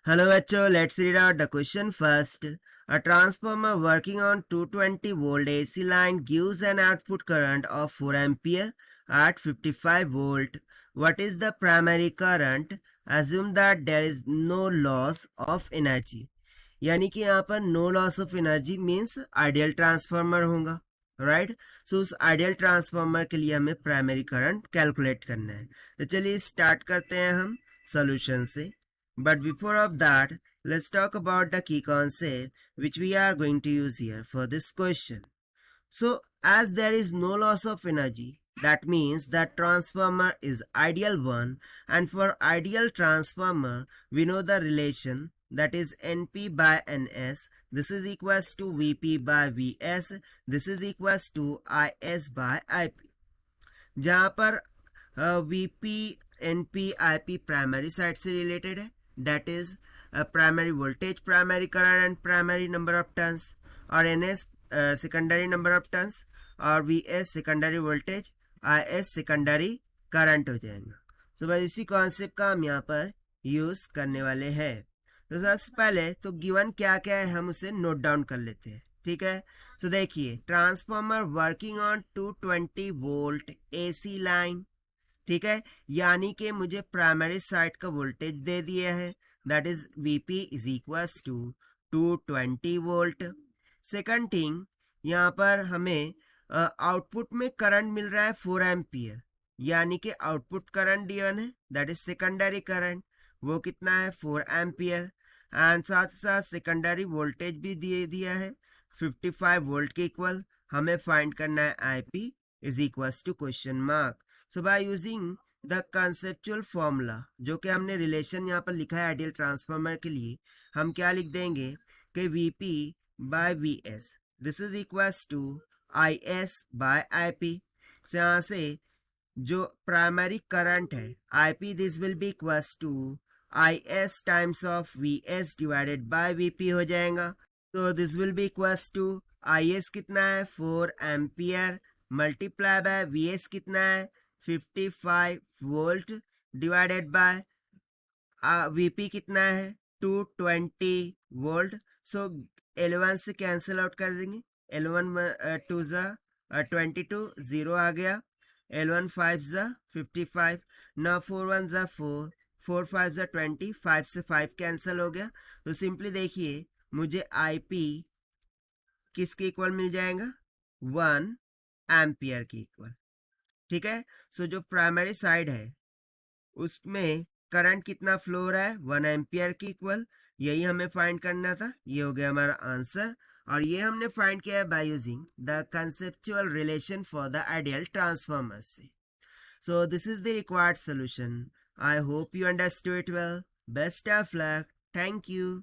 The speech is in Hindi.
Hello bachcho, let's read out the question first. A transformer working on 220 volt AC line gives an output current of 4 ampere at 55 volt. What is the primary current? Assume that there is no loss of energy. यानी कि यहाँ पर no loss of energy means ideal transformer होगा, राइट। सो उस आइडियल ट्रांसफार्मर के लिए हमें प्राइमरी करंट कैलकुलेट करना है। तो चलिए स्टार्ट करते हैं हम सॉल्यूशन से। But before of that, let's talk about the key concept which we are going to use here for this question. So, as there is no loss of energy, that means that transformer is ideal one, and for ideal transformer, we know the relation, that is NP by NS. This is equals to VP by VS. This is equals to IS by IP. जहाँ पर VP NP IP primary side से रिलेटेड है, that is primary voltage, primary current and primary number of turns, और NS secondary number of turns, और VS secondary voltage, IS secondary current हो जाएगा। तो भाई इसी कॉन्सेप्ट का हम यहाँ पर यूज करने वाले हैं। तो सबसे पहले तो गिवन क्या क्या है हम उसे नोट डाउन कर लेते हैं, ठीक है। तो देखिए, transformer working on 220 volt AC line, ठीक है, यानी कि मुझे प्राइमरी साइड का वोल्टेज दे दिया है, that is VP is equals to 220 volt. Second thing, यहाँ पर हमें आउटपुट में करंट मिल रहा है 4 एम्पियर, यानी कि आउटपुट करंट गिवन है, दैट इज सेकेंडरी करंट, वो कितना है 4 एम्पियर। एंड साथ साथ सेकेंडरी वोल्टेज भी दे दिया है 55 वोल्ट के इक्वल। हमें फाइंड करना है IP is equals to question mark. So by using the conceptual formula, जो कि हमने रिलेशन यहाँ पर लिखा है आइडियल ट्रांसफार्मर के लिए, हम क्या लिख देंगे कि VP by V S this is equals to I S by I P. से यहाँ से जो प्राइमरी करंट है I P, this will be equals to I S times of V S divided by V P हो जाएगा। तो this will be equals to I S कितना है 4 ampere multiply by V S कितना है 55 वोल्ट डिवाइडेड बाय वीपी कितना है 220 वोल्ट। सो 11 से कैंसिल आउट कर देंगे, 11 टू ज़ा 22, 0 आ गया, 11 5 ज़ा 55, ना 4 1 ज़ा 4, 4 5 ज़ा 20, 5 से 5 कैंसिल हो गया। तो सिंपली देखिए मुझे आईपी किसके इक्वल मिल जाएगा 1 एम्पियर के इक्वल, ठीक है। सो जो प्राइमरी साइड है उसमें करंट कितना फ्लो रहा है 1 एम्पियर के इक्वल, यही हमें फाइंड करना था। ये हो गया हमारा आंसर, और ये हमने फाइंड किया है by using the conceptual relation for the ideal transformer से। So this is the required solution. I hope you understood it well. Best of luck. Thank you.